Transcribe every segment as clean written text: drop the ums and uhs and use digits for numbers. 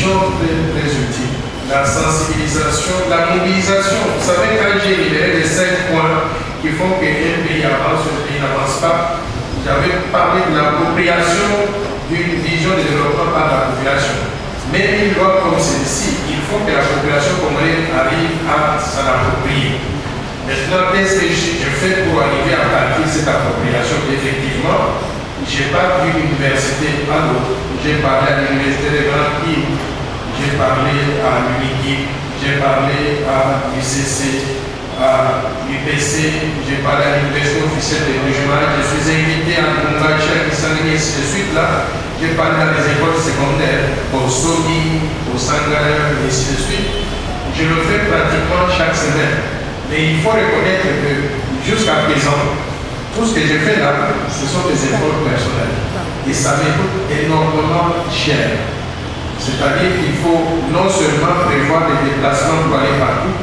vision très utile. La sensibilisation, la mobilisation. Vous savez, quand j'ai libéré les 5 points qui font qu'un pays avance, un pays n'avance pas, j'avais parlé de l'appropriation d'une vision de développement par la population. Même une loi comme celle-ci, il faut que la population congolaise arrive à s'en approprier. Maintenant, qu'est-ce que je fais pour arriver à bâtir cette appropriation? Effectivement, je n'ai pas vu l'université à l'autre. J'ai parlé à l'université de Grand Île, j'ai parlé à l'UNIKI, j'ai parlé à l'UCC, à l'UPC, j'ai parlé à l'université officielle de Bujumbura, je suis invité à Mumbacha, Kisangani, ainsi de suite là. J'ai parlé dans les écoles secondaires, au Sogi, au Sangara, ainsi de suite. Je le fais pratiquement chaque semaine. Mais il faut reconnaître que jusqu'à présent, tout ce que j'ai fait là, ce sont des efforts personnels. Et ça me coûte énormément cher. C'est-à-dire qu'il faut non seulement prévoir des déplacements pour aller partout,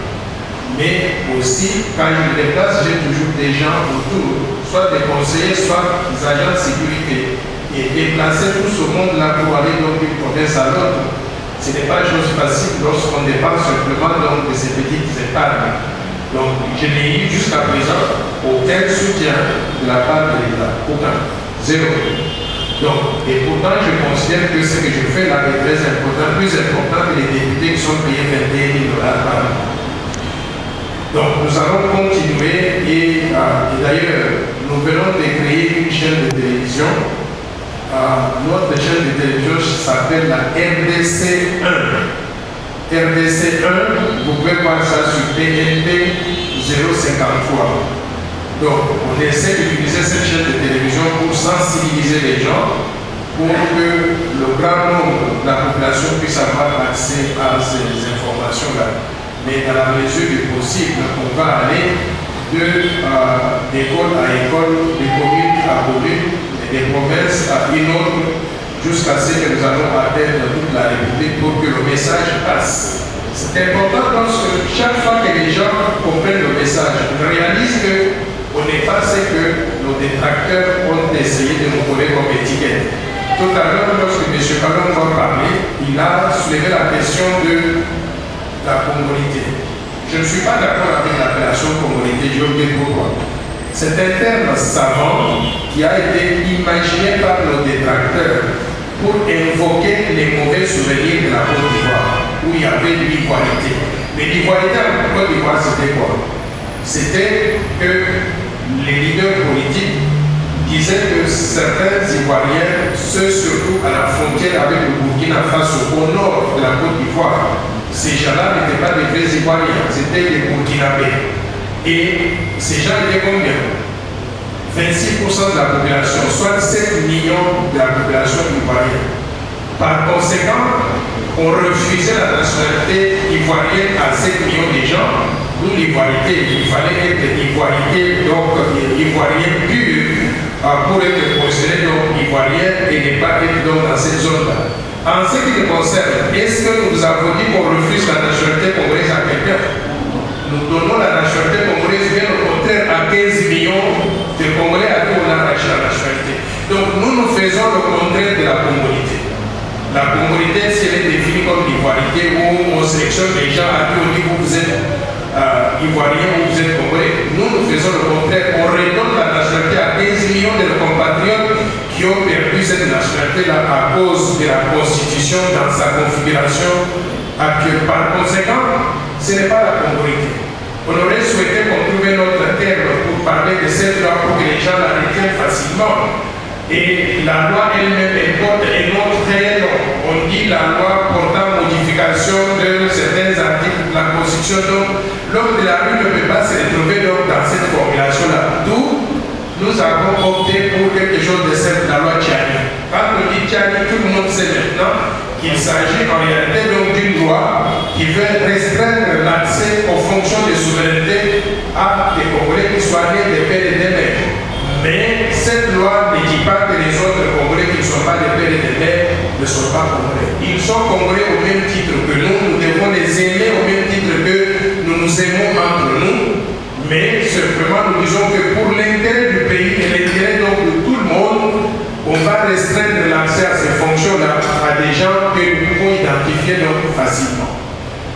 mais aussi, quand je me déplace, j'ai toujours des gens autour, soit des conseillers, soit des agents de sécurité. Et déplacer tout ce monde-là pour aller d'une province à l'autre, ce n'est pas une chose facile lorsqu'on dépense simplement de ces petites épargnes. Donc, je n'ai eu jusqu'à présent aucun soutien de la part de l'État. Aucun. Zéro. Donc, et pourtant, je considère que ce que je fais là est très important, plus important que les députés qui sont payés 21 000 $ par an. Donc, nous allons continuer et d'ailleurs, nous venons de créer une chaîne de télévision. Notre chaîne de télévision s'appelle la RDC 1. RDC 1, vous pouvez voir ça sur TNT 053. Donc, on essaie d'utiliser cette chaîne de télévision pour sensibiliser les gens, pour que le grand nombre de la population puisse avoir accès à ces informations-là. Mais dans la mesure du possible, on va aller d'école à école, de commune à commune, des provinces à une autre, jusqu'à ce que nous allons atteindre toute la République pour que le message passe. C'est important parce que chaque fois que les gens comprennent le message, ils réalisent qu'on n'est pas ce que nos détracteurs ont essayé de nous coller comme étiquette. Tout à l'heure, lorsque M. Kalon va parler, il a soulevé la question de la congolité. Je ne suis pas d'accord avec l'appellation congolité, je vais vous dire pourquoi. C'est un terme savant qui a été imaginé par nos détracteurs pour invoquer les mauvais souvenirs de la Côte d'Ivoire, où il y avait l'ivoirité. Mais l'ivoirité en Côte d'Ivoire, c'était quoi? C'était que les leaders politiques disaient que certains Ivoiriens, ceux surtout à la frontière avec le Burkina Faso, au nord de la Côte d'Ivoire, ces gens-là n'étaient pas des vrais Ivoiriens, c'était des Burkinabés. Et ces gens étaient combien? 26% de la population, soit 7 millions de la population ivoirienne. Par conséquent, on refusait la nationalité ivoirienne à 7 millions de gens, d'où l'ivoirité. Il fallait être ivoirité, donc ivoirien pur, pour être considéré donc ivoirien et ne pas être donc dans cette zone-là. En ce qui nous concerne, est-ce que nous avons dit qu'on refuse la nationalité congolaise à quelqu'un? Nous donnons la nationalité congolaise, bien au contraire, à 15 millions de Congolais à qui on a arraché la nationalité. Donc nous faisons le contraire de la congolité. La congolité, si elle est définie comme l'ivoirité, où on sélectionne les gens à qui on dit que vous êtes ivoirien ou vous êtes congolais, nous faisons le contraire. On redonne la nationalité à 15 millions de nos compatriotes qui ont perdu cette nationalité-là à cause de la Constitution dans sa configuration actuelle. Par conséquent, ce n'est pas la congolité. On aurait souhaité qu'on trouve notre terme pour parler de cette loi pour que les gens la retiennent facilement. Et la loi elle-même importe un nom très long. On dit la loi portant modification de certains articles de la Constitution. Donc, l'homme de la rue ne peut pas se retrouver donc dans cette formulation-là. D'où nous avons opté pour quelque chose de simple, la loi Tchani. Quand on dit Tchani, tout le monde sait maintenant qu'il s'agit en réalité donc d'une loi qui veut restreindre l'accès aux fonctions de souveraineté à des Congolais qui soient nés des pères et des mères. Mais cette loi ne dit pas que les autres Congolais qui ne sont pas des pères et des mères ne sont pas Congolais. Ils sont Congolais au même titre que nous devons les aimer au même titre que nous nous aimons entre nous. Mais simplement nous disons que pour l'intérêt du pays et l'intérêt donc de tout le monde, on va restreindre l'accès à ces fonctions-là à des gens que nous pouvons identifier s'identifier donc facilement.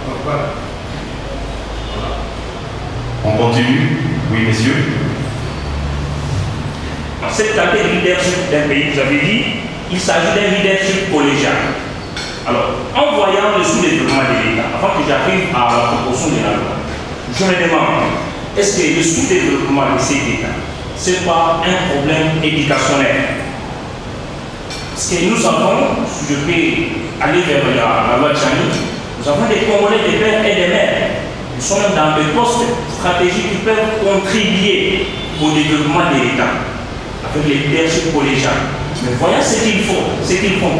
Donc, voilà. On continue. Oui, messieurs. Cette qualité de leadership d'un pays, vous avez dit, il s'agit d'un leadership collégial. Alors, en voyant le sous-développement de l'État, avant que j'arrive à la proposition de la loi, je me demande, est-ce que le sous-développement de cet État, ce n'est pas un problème éducationnel? Parce que nous avons, si je peux aller vers la loi Tchani, nous avons des Congolais, des pères et des mères. Ils sont même dans des postes stratégiques qui peuvent contribuer au développement de l'État avec les leaderships collégiales. Mais voyons ce qu'ils font,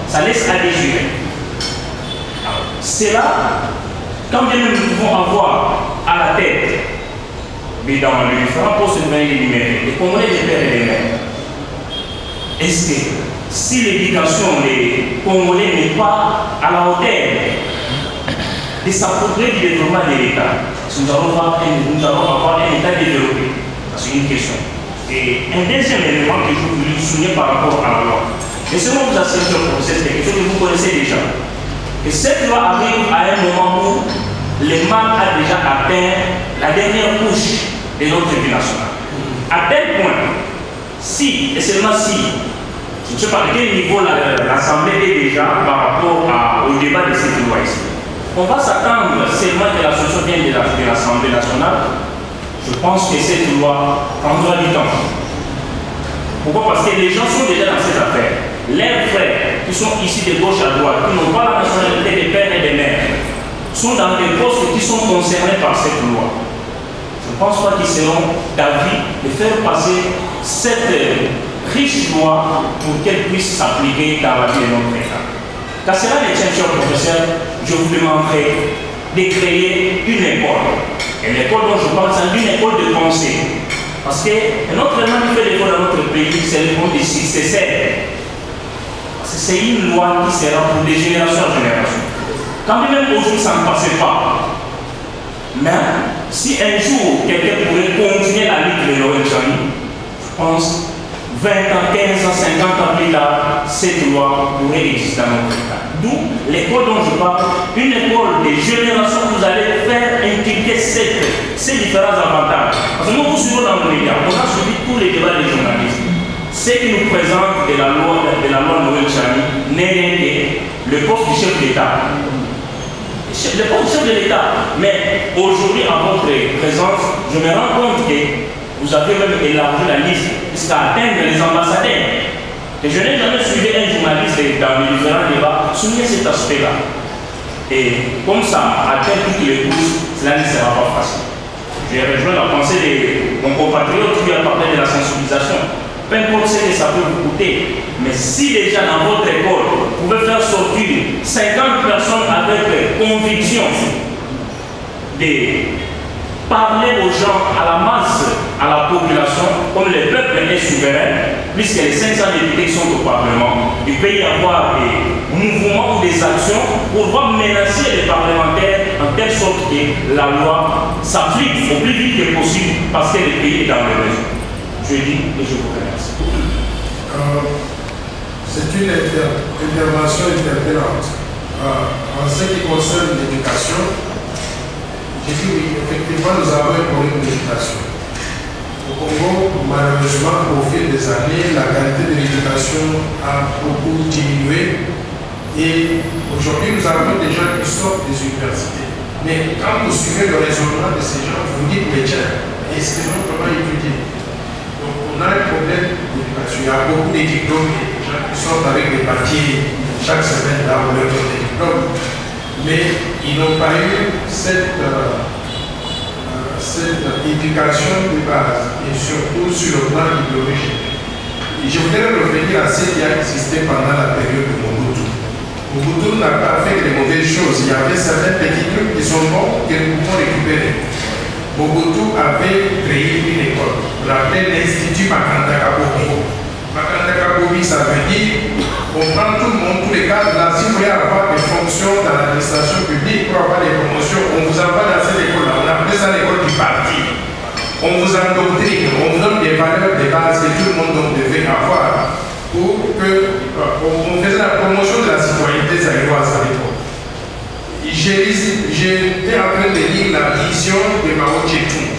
ça laisse à désirer. C'est là, quand bien même nous pouvons avoir à la tête, mais dans les différents postes de numériques, les Congolais, des pères et des mères, est-ce que si l'éducation des Congolais n'est pas à la hauteur de s'approprier du développement de l'État, nous allons avoir un État développé? C'est une question. Et un deuxième élément que je voulais souligner par rapport à la loi. Laissez-moi vous assurer que c'est quelque chose que vous connaissez déjà. Que cette loi arrive à un moment où le mal a déjà atteint la dernière couche de notre vie nationale. À tel point, si, et seulement si, je ne sais pas à quel niveau l'Assemblée est déjà par rapport au débat de cette loi ici. On va s'attendre seulement que la solution vienne de l'Assemblée nationale. Je pense que cette loi prendra du temps. Pourquoi? Parce que les gens sont déjà dans ces affaires. Leurs frères qui sont ici de gauche à droite, qui n'ont pas la nationalité des pères et des mères, sont dans des postes qui sont concernés par cette loi. Je ne pense pas qu'ils seront d'avis de faire passer cette riche loi pour qu'elle puisse s'appliquer dans la vie de notre État. Car cela ne tient, cher professeur, je vous demanderai de créer une école. Et l'école dont je parle, c'est une école de pensée. Parce que notre manifeste d'école dans notre pays, c'est le monde des successeurs. Parce que c'est une loi qui sera pour des générations en génération. Quand même aujourd'hui, ça ne passait pas. Mais si un jour, quelqu'un pourrait continuer la lutte de Laurent Tchani, je pense 20 ans, 15 ans, 50 ans plus tard, cette loi pourrait exister dans notre État. D'où l'école dont je parle, une école des générations où vous allez faire inculquer ces différents avantages. Parce que nous, vous suivons dans les médias, on a suivi tous les débats des journalistes. Ce qui nous présente de la loi Noël Tchani n'est rien que le poste du chef d'État. Le poste du chef de l'État. Mais aujourd'hui, à votre présence, je me rends compte que vous avez même élargi la liste jusqu'à atteindre les ambassadeurs. Et je n'ai jamais suivi un journaliste dans les différents débats souligner cet aspect-là. Et comme ça atteint toutes les couches, cela ne sera pas facile. J'ai rejoint la pensée de mon compatriote qui a parlé de la sensibilisation. Peu importe ce que ça peut vous coûter, mais si déjà dans votre école, vous pouvez faire sortir 50 personnes avec conviction de parler aux gens, à la masse, à la population, comme le peuple est souverain, puisque les 500 députés qui sont au Parlement, il peut y avoir des mouvements ou des actions pour pouvoir menacer les parlementaires en telle sorte que la loi s'applique au plus vite que possible parce que le pays est dans le réseau. Je dis et je vous remercie. C'est une intervention interpellante. En ce qui concerne l'éducation, j'ai dit oui, effectivement, nous avons un problème d'éducation. Au Congo, malheureusement, au fil des années, la qualité de l'éducation a beaucoup diminué. Et aujourd'hui, nous avons des gens qui sortent des universités. Mais quand vous suivez le raisonnement de ces gens, vous dites, mais tiens, est-ce que nous comment étudier? Donc, on a un problème d'éducation. Il y a beaucoup de diplômes et des gens qui sortent avec des papiers chaque semaine là, on leur donne des diplômes. Mais ils n'ont pas eu cette éducation de base et surtout sur le plan idéologique. Et je voudrais revenir à ce qui a existé pendant la période de Mobutu. Mobutu n'a pas fait les mauvaises choses. Il y avait certains petits trucs qui sont bons que nous pouvons récupérer. Mobutu avait créé une école, on l'appelait l'Institut Makanda Kabobi. Makanda Kabobi, ça veut dire on prend tout le monde, tous les cadres. Là, si vous voulez avoir des fonctions dans l'administration publique pour avoir des promotions, on vous envoie dans cette école-là. On appelle ça l'école du parti. On vous endoctrine, on vous donne des valeurs de base que tout le monde devait avoir pour que on faisait la promotion de la citoyenneté zaïroise à l'époque. j'étais en train de lire la vision de Mao Tse-tung,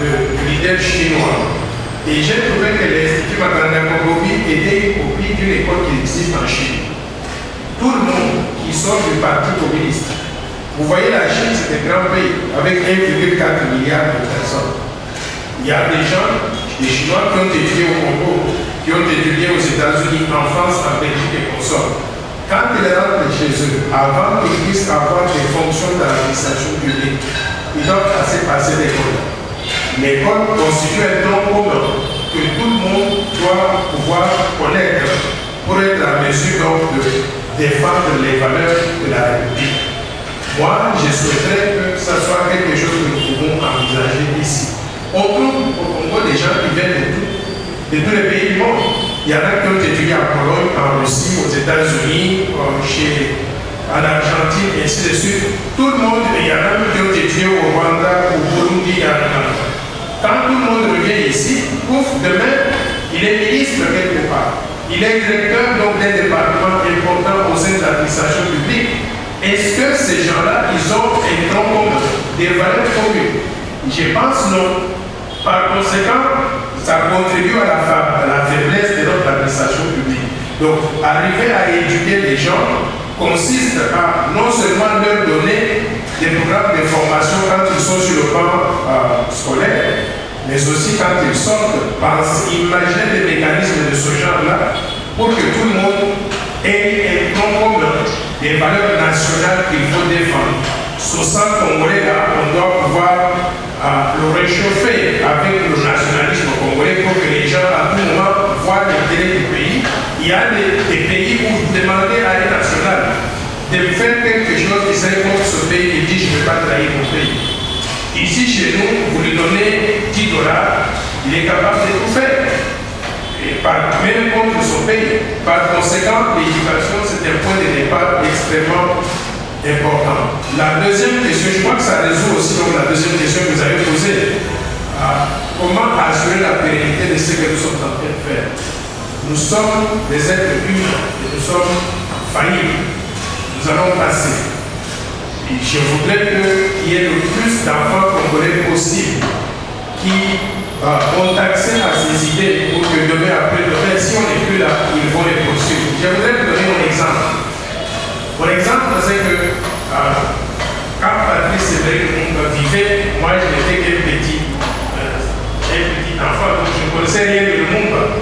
le leader chinois. Et j'ai trouvé que l'Institut Makanda Kokobi était une copie d'une école qui existe en Chine. Tout le monde qui sort du Parti communiste, vous voyez la Chine, c'est un grand pays avec 1,4 milliard de personnes. Il y a des gens, des Chinois qui ont étudié au Congo, qui ont étudié aux États-Unis, en France, en Belgique et consorts. Quand ils rentrent chez eux, avant qu'ils puissent avoir des fonctions dans l'administration publique, ils doivent passer l'école. L'école constitue un tronc commun que tout le monde doit pouvoir connaître pour être en mesure donc de défendre les valeurs de la République. Moi, je souhaiterais que ce soit quelque chose que nous pouvons envisager ici. On trouve au Congo des gens qui viennent de tous les pays du monde. Il y en a qui ont étudié en Pologne, en Russie, aux États-Unis, en Argentine, et ainsi de suite. Tout le monde, il y en a qui ont étudié au Rwanda, au Burundi, en Uganda. Quand tout le monde revient ici, ouf, demain, il est ministre quelque part. Il est directeur donc d'un département important au sein de l'administration publique. Est-ce que ces gens-là, ils ont un tronc commun, des valeurs communes? Je pense non. Par conséquent, ça contribue à la faiblesse de notre administration publique. Donc, arriver à éduquer les gens consiste à non seulement leur donner des programmes de formation quand ils sont sur le plan scolaire, mais aussi quand ils sortent, imaginer des mécanismes de ce genre-là pour que tout le monde ait un tronc commun, des valeurs nationales qu'il faut défendre. Sur ça, Congolais-là, on doit pouvoir le réchauffer avec le nationalisme congolais pour que les gens à tout moment voient l'intérêt du pays. Il y a des pays où vous demandez à un national de faire quelque chose qui serait contre ce pays et dit je ne vais pas trahir mon pays. Ici chez nous, vous lui donnez 10 $, il est capable de tout faire. Et même contre son pays. Par conséquent, l'éducation c'est un point de départ extrêmement important. La deuxième question, je crois que ça résout aussi donc, la deuxième question que vous avez posée. Comment assurer la pérennité de ce que nous sommes en train de faire? Nous sommes des êtres humains et nous sommes faillibles. Nous allons passer. Et je voudrais qu'il y ait le plus d'enfants congolais possible qui ont accès à ces idées pour que demain après demain, si on n'est plus là, ils vont les poursuivre. Je voudrais vous donner mon exemple. Mon exemple, c'est que quand Patrice Emery vivait, moi je n'étais qu'un petit enfant, donc je ne connaissais rien de Lumumba.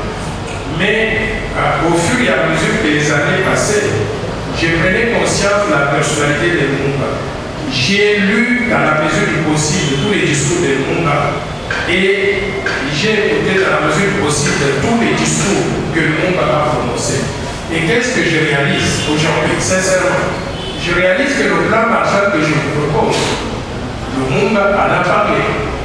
Mais au fur et à mesure que les années passaient, je prenais conscience de la personnalité de Lumumba. J'ai lu dans la mesure du possible tous les discours de Lumumba et j'ai écouté dans la mesure du possible tous les discours que Lumumba a prononcés. Et qu'est-ce que je réalise aujourd'hui, sincèrement? Je réalise que le plan Marshall que je vous propose, Lumumba en a parlé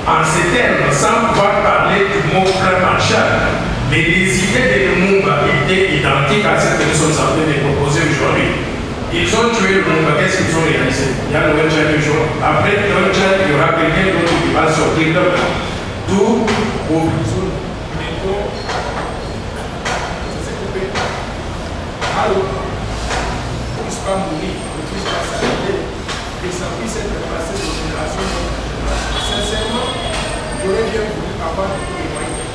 en ces termes, sans pouvoir parler du mot plan Marshall. Mais les idées de Lumumba étaient identiques à celles que nous sommes en train de proposer aujourd'hui. Ils ont tué Lumumba, qu'est-ce qu'ils ont réalisé? Il y a Noël Tchad du jour. Après Noël Tchad, il y aura quelqu'un d'autre qui va sortir de là. D'où au alors, on ne puisse pas mourir, on ne puisse pas s'arrêter, que ça puisse être passé de génération en génération. Sincèrement, j'aurais bien voulu avoir beaucoup de moyens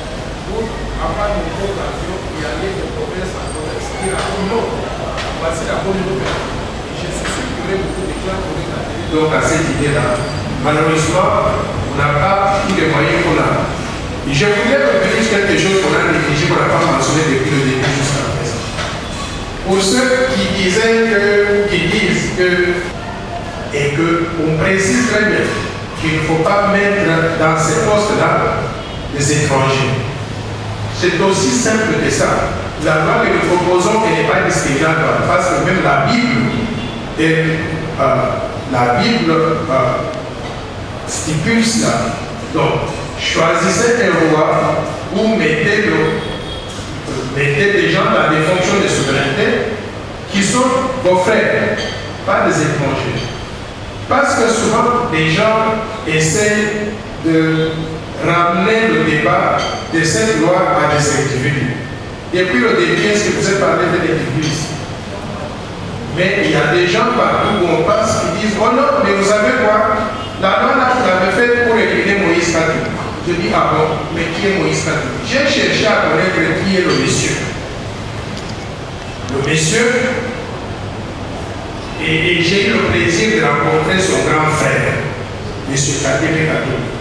pour avoir une bonne avion et aller de province en province. Dire à tout le monde, voici la bonne nouvelle. Et je suis sûr qu'il y aurait beaucoup de gens qui auraient adhéré donc à cette idée-là. Malheureusement, on n'a pas tous les moyens qu'on a. Et je voulais revenir sur quelque chose qu'on a négligé, qu'on n'a pas mentionné depuis le début jusqu'à présent. Pour ceux qui disent que, et qu'on précise très bien qu'il ne faut pas mettre dans ces postes-là des étrangers. C'est aussi simple que ça. La loi que nous proposons n'est pas discriminatoire parce que même la Bible stipule cela. Donc, choisissez un roi ou mettez des gens dans des fonctions de souveraineté qui sont vos frères, pas des étrangers. Parce que souvent, les gens essaient de ramener le débat de cette loi à des individus. Depuis le début, est-ce que vous avez parlé de l'église? Mais il y a des gens partout où on passe qui disent, oh non, mais vous savez quoi? La loi là, vous l'avez faite pour éliminer Moïse Katumbi. Je dis, ah bon, mais qui est Moïse Katumbi? J'ai cherché à connaître qui est le monsieur. Le monsieur, et j'ai eu le plaisir de rencontrer son grand frère, M. Katembe Katumbi,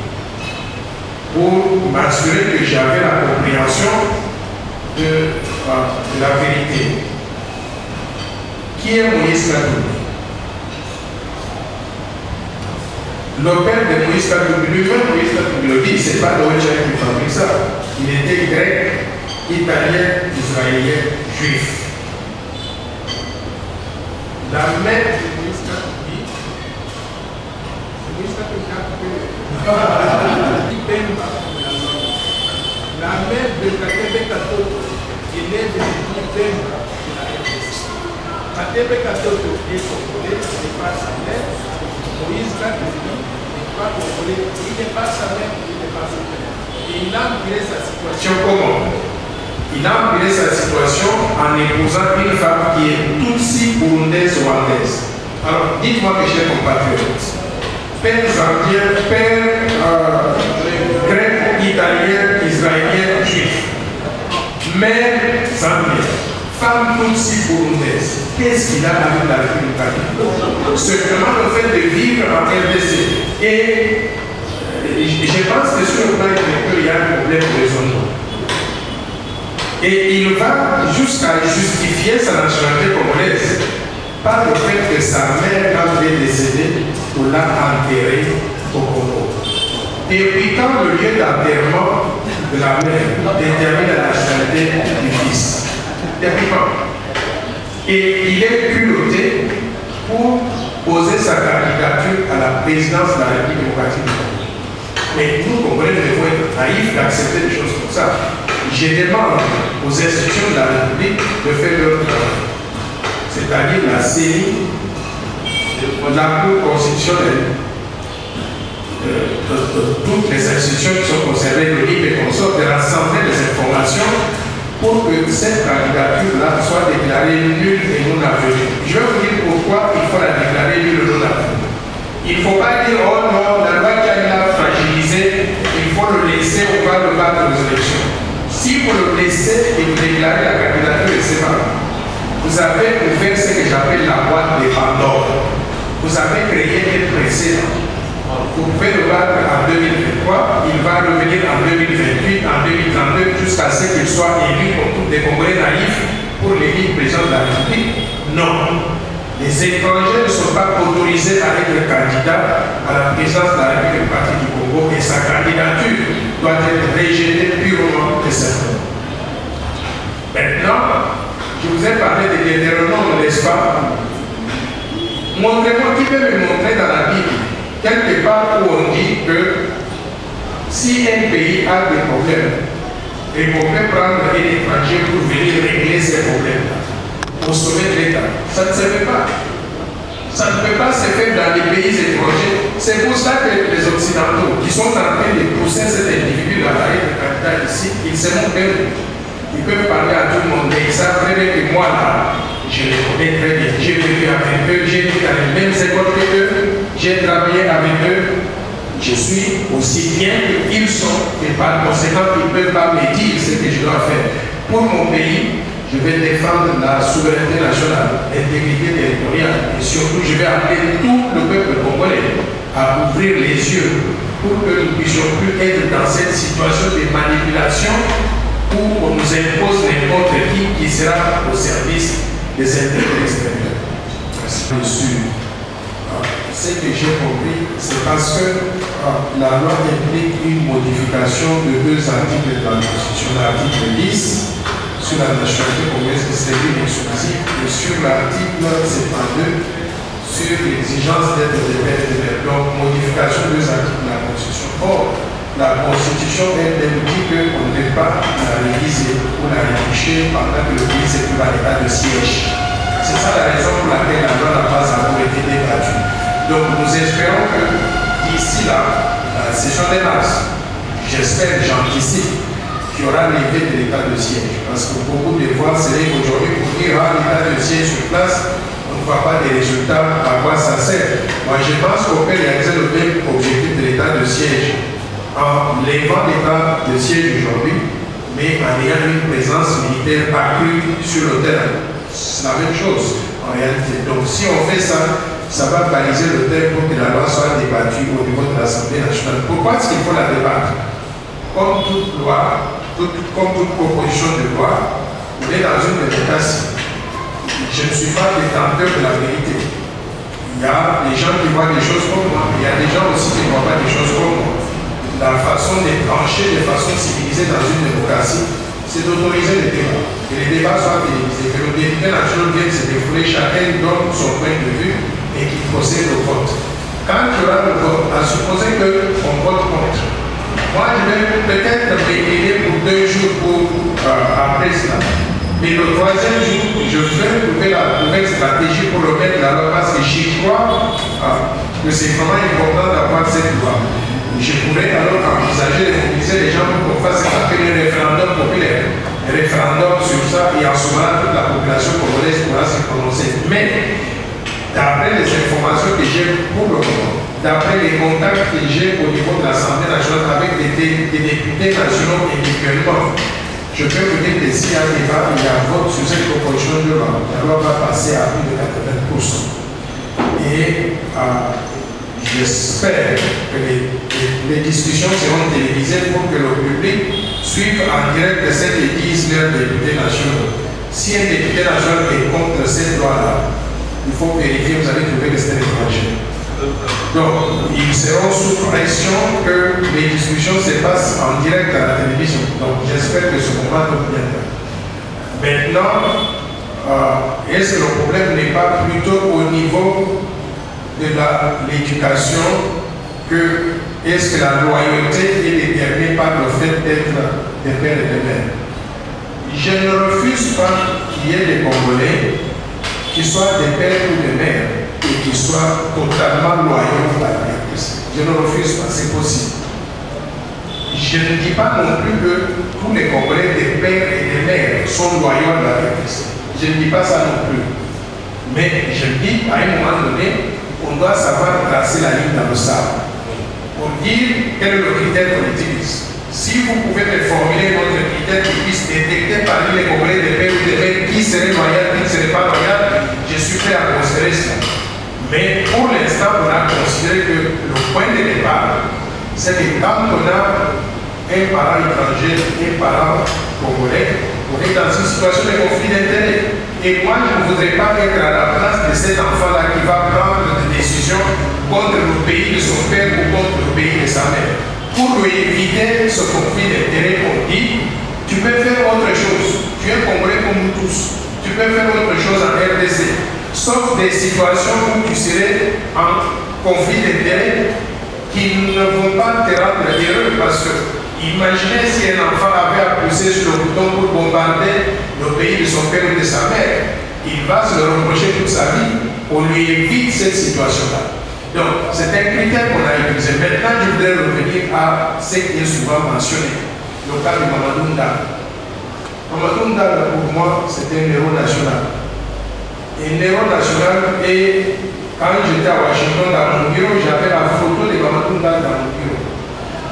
pour m'assurer que j'avais la compréhension de la vérité. Qui est Moïse Katumbi? Le père de Moïse Katumbi, lui-même Moïse Katumbi le dit, c'est pas Noël qui fabrique ça. Il était grec, italien, israélien, juif. La mère de Moïse Katumbi, la mère de Katembe Katoto est née de Bemba de la RDC. Katembe Katoto est congolais, n'est pas sa mère. Moïse Katumbi n'est pas congolais, il n'est pas sa mère, il n'est pas sa mère. Et il a empiré sa situation comment? Il a empiré sa situation en épousant une femme qui est Tutsi, burundaise, rwandaise. Alors, dites-moi, mes chers compatriotes, père zambien, père grec, italien, israélien, juif, mère zambienne, femme Tutsi, burundaise, qu'est-ce qu'il a avec la République catholique? Seulement le fait de vivre en RDC. Et je pense que sur le plan intellectuel, il y a un problème de raisonnement. Et il va jusqu'à justifier sa nationalité congolaise par le fait que sa mère, quand elle est décédée, on l'a enterrée au Congo. Et puis quand le lieu d'enterrement de la mère détermine la nationalité du fils, et il est culotté pour poser sa candidature à la présidence de la République démocratique du Congo. Mais nous, Congolais, nous devons être naïfs d'accepter des choses comme ça. Je demande aux institutions de la République de faire leur travail. C'est-à-dire la CENI, la Cour constitutionnelle, toutes les institutions qui sont concernées, le LIB et consorts, de rassembler des informations pour que cette candidature-là soit déclarée nulle et non avenue. Je vais vous dire pourquoi il faut la déclarer nulle et non avenue. Il ne faut pas dire, oh non, la loi qui a fragilisé, il faut le laisser, on va le battre aux élections. Si vous le laissez et vous déclarez la candidature, c'est pas. Vous avez ouvert ce que j'appelle la boîte de Pandore. Vous avez créé un précédent. Vous pouvez le battre en 2023, il va revenir en 2028, en 2032, jusqu'à ce qu'il soit élu comme tous les Congolais naïfs pour l'élire président de la République. Non. Les étrangers ne sont pas autorisés à être candidats à la présidence de la République démocratique du Congo et sa candidature doit être rejetée purement et simplement. Maintenant, je vous ai parlé de Deutéronome, n'est-ce pas? Montrez-moi, qui peut me montrer dans la Bible, quelque part où on dit que si un pays a des problèmes, et qu'on peut prendre un étranger pour venir régler ces problèmes-là, au sommet de l'État. Ça ne se fait pas. Ça ne peut pas se faire dans les pays étrangers. C'est pour ça que les Occidentaux, qui sont en train de pousser cet individu à être candidat ici, ils se montrent d'eux. Ils peuvent parler à tout le monde, mais ils savent très bien que moi, là, je les connais très bien. J'ai vécu avec eux, j'ai été dans les mêmes écoles qu'eux, j'ai travaillé avec eux. Je suis aussi bien qu'ils sont, et par conséquent, ils ne peuvent pas me dire ce que je dois faire. Pour mon pays, je vais défendre la souveraineté nationale, l'intégrité territoriale, et surtout, je vais appeler tout le peuple congolais à ouvrir les yeux pour que nous ne puissions plus être dans cette situation de manipulation où on nous impose n'importe qui sera au service des intérêts extérieurs. Merci. Ce que j'ai compris, c'est parce que la loi implique une modification de deux articles de la Constitution. L'article 10 sur la nationalité congolaise qui serait une exclusive et sur l'article 72 sur l'exigence d'être des pères et des mères. Donc, modification de deux articles de la Constitution. Or, la Constitution, elle dit qu'on ne peut pas la réviser ou la rédiger pendant que le pays est plus à l'état de siège. C'est ça la raison pour laquelle la loi n'a pas encore été débattue. Donc nous espérons que d'ici là, la session des mars, j'espère, j'anticipe, qu'il y aura l'été de l'état de siège. Parce que beaucoup de voix serait aujourd'hui pour dire l'état de siège sur place, on ne voit pas des résultats, à quoi ça sert? Moi, je pense qu'on peut réaliser le même objectif de l'état de siège en levant l'état de siège aujourd'hui, mais en ayant une présence militaire accrue sur le terrain. C'est la même chose en réalité. Donc, si on fait ça, ça va baliser le terrain pour que la loi soit débattue au niveau de l'Assemblée nationale. Pourquoi est-ce qu'il faut la débattre? Comme toute loi, comme toute proposition de loi, on est dans une démocratie. Je ne suis pas détenteur de la vérité. Il y a des gens qui voient des choses comme moi, mais il y a des gens aussi qui ne voient pas des choses comme moi. La façon de trancher de façon civilisée dans une démocratie, c'est d'autoriser les débats. Que les débats soient télévisés, que le député national vienne se défouler, chacun donne son point de vue et qu'il procède au vote. Quand il y aura le vote, à supposer qu'on vote contre, moi je vais peut-être m'aider pour 2 jours après cela. Mais le 3e jour, je vais trouver la nouvelle stratégie pour le mettre là parce que j'y crois que c'est vraiment important d'avoir cette loi. Je pourrais alors envisager de mobiliser les gens pour qu'on fasse ce qu'on appelle un référendum populaire. Un référendum sur ça et en ce moment toute la population congolaise pourra se prononcer. Mais d'après les informations que j'ai pour le moment, d'après les contacts que j'ai au niveau de l'Assemblée nationale avec des députés nationaux individuellement, je peux vous dire que s'il y a un débat, il y a un vote sur cette proposition de loi. La loi va passer à plus de 80%. Et j'espère que les discussions seront télévisées pour que le public suive en direct ce que disent leurs députés nationaux. Si un député national est contre cette loi-là, il faut vérifier, vous allez trouver que c'est un étranger. Donc, ils seront sous pression que les discussions se passent en direct à la télévision. Donc, j'espère que ce moment va bien. Maintenant, est-ce que le problème n'est pas plutôt au niveau de l'éducation que est-ce que la loyauté est déterminée par le fait d'être des pères et des mères? Je ne refuse pas qu'il y ait des Congolais qui soient des pères ou des mères et qui soient totalement loyaux à la RDC. Je ne refuse pas, c'est possible. Je ne dis pas non plus que tous les Congolais, des pères et des mères, sont loyaux à la RDC. Je ne dis pas ça non plus. Mais je dis, à un moment donné, on doit savoir tracer la ligne dans le sable pour dire quel est le critère qu'on utilise. Si vous pouvez me formuler votre critère qui puisse détecter parmi les Congolais des pères ou des mères qui serait loyal, qui ne serait pas loyal, je suis prêt à considérer ça. Mais pour l'instant, on a considéré que le point de départ, c'est que quand on a un parent étranger, un parent congolais, on est dans une situation de conflit d'intérêts. Et moi, je ne voudrais pas être à la place de cet enfant-là qui va prendre des décisions contre le pays de son père ou contre le pays de sa mère. Pour lui éviter ce conflit d'intérêts, on dit, tu peux faire autre chose. Tu es Congolais comme nous tous. Tu peux faire autre chose en RDC. Sauf des situations où tu serais en conflit d'intérêts qui ne vont pas te rendre heureux parce que imaginez si un enfant avait à pousser sur le bouton pour bombarder le pays de son père ou de sa mère. Il va se le reprocher toute sa vie. On lui évite cette situation-là. Donc, c'est un critère qu'on a utilisé. Maintenant, je voudrais revenir à ce qui est souvent mentionné, le cas de Mamadou Ndala. Mamadou Ndala, pour moi, c'est un héros national. Un héros national, et quand j'étais à Washington dans mon bureau, j'avais la photo de Mamadou Ndala dans mon bureau.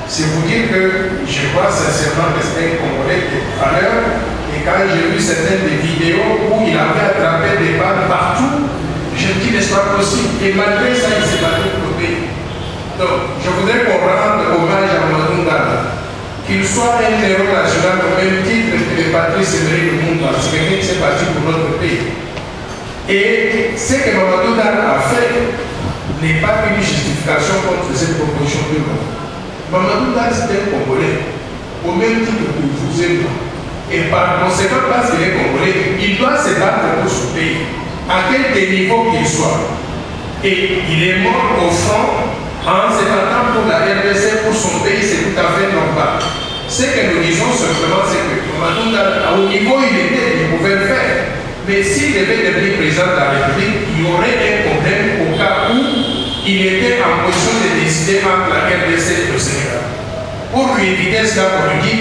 C'est vous dire que je crois sincèrement que c'était un Congolais de valeur, et quand j'ai vu certaines des vidéos où il avait attrapé des balles partout, je me dis, n'est-ce pas possible? Et malgré ça, il s'est battu pour le pays. Donc, je voudrais qu'on rende hommage à Mamadou Ndala, qu'il soit un héros national au même titre que le Patrice Emery Lumumba, c'est quelqu'un qui s'est battu pour notre pays. Et ce que Mamadou Ndala a fait n'est pas une justification contre cette proposition de loi. Mamadou Ndala, c'est un Congolais, au même titre que vous et moi. Et par conséquent, parce qu'il est Congolais, il doit se battre pour son pays, à quelque niveau qu'il soit. Et il est mort au front en se battant pour la RDC, pour son pays, c'est tout à fait normal. Ce que nous disons simplement, c'est que Mamadou Ndala, au niveau où il était, il pouvait le faire. Mais s'il devait devenir président de la République, il y aurait un problème au cas où il était en position de décider entre la RDC et le Sénégal. Pour lui éviter cela, on lui dit,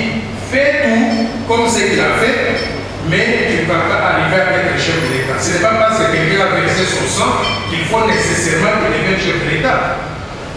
fais tout comme ce qu'il a fait, mais tu ne vas pas arriver à être chef de l'État. Ce n'est pas parce que quelqu'un a versé son sang qu'il faut nécessairement devenir chef de l'État.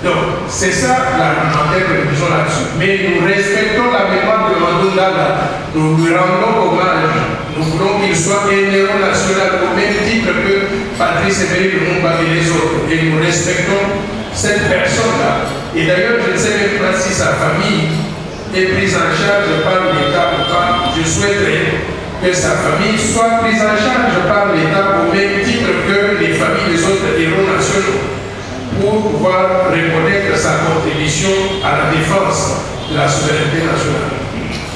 Donc, c'est ça l'argumentaire que nous disons là-dessus. Mais nous respectons la mémoire de Mandela. Nous lui rendons hommage. Nous voulons qu'il soit un héros national au même titre que Patrice Emery Lumumba et les autres. Et nous respectons cette personne-là. Et d'ailleurs, je ne sais même pas si sa famille est prise en charge par l'État ou pas. Je souhaiterais que sa famille soit prise en charge par l'État au même titre que les familles des autres héros nationaux, pour pouvoir reconnaître sa contribution à la défense de la souveraineté nationale.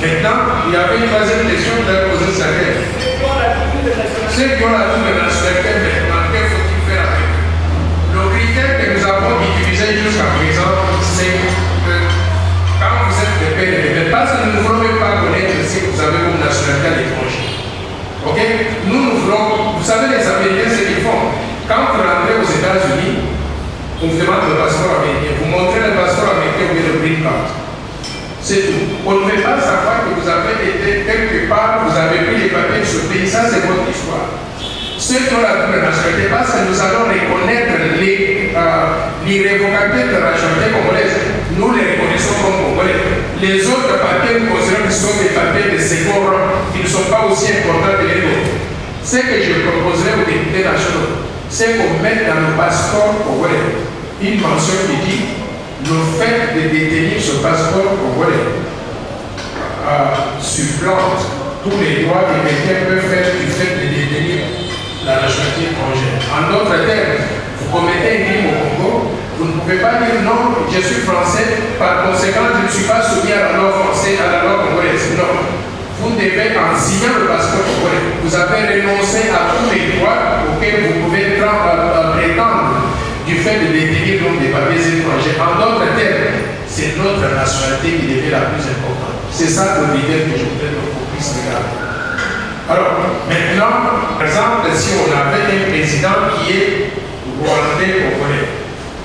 Maintenant, il y avait une troisième question que vous avez posée, c'est ceux qui ont la double nationalité, maintenant, que faut-il faire avec eux? Le critère que nous avons utilisé jusqu'à présent, c'est que quand vous êtes des pères et des mères, parce que nous ne voulons même pas connaître si vous avez une nationalité à l'étranger. Ok? Nous voulons, vous savez, les Américains, ce qu'ils font. Quand vous rentrez aux États-Unis, on vous demande le passeport américain. Vous montrez le passeport américain ou le green card. C'est tout. On ne veut pas savoir que vous avez été quelque part, vous avez pris les papiers de ce pays. Ça, c'est votre histoire. Ceux qui ont la double nationalité, parce que nous allons reconnaître l'irrévocabilité de la nationalité congolaise. Nous les reconnaissons comme congolais. Les autres papiers, nous considérons que ce sont des papiers de second rang, qui ne sont pas aussi importants que les autres. Ce que je proposerai aux députés nationaux, c'est qu'on mette dans le passeport congolais une mention qui dit le fait de détenir ce passeport congolais supplante tous les droits que quelqu'un peut faire du fait de détenir la nationalité étrangère. En d'autres termes, vous commettez un crime au Congo, vous ne pouvez pas dire non, je suis français, par conséquent je ne suis pas soumis à la loi française, à la loi congolaise. Non. Vous devez, en signant le passeport congolais, vous avez renoncé à tous les droits auxquels vous pouvez prétendre du fait de détenir donc des papiers étrangers. En d'autres termes, c'est notre nationalité qui devient la plus importante. C'est ça le leader que je voudrais qu'on puisse regarder. Alors, maintenant, par exemple, si on avait un président qui est rwandais congolais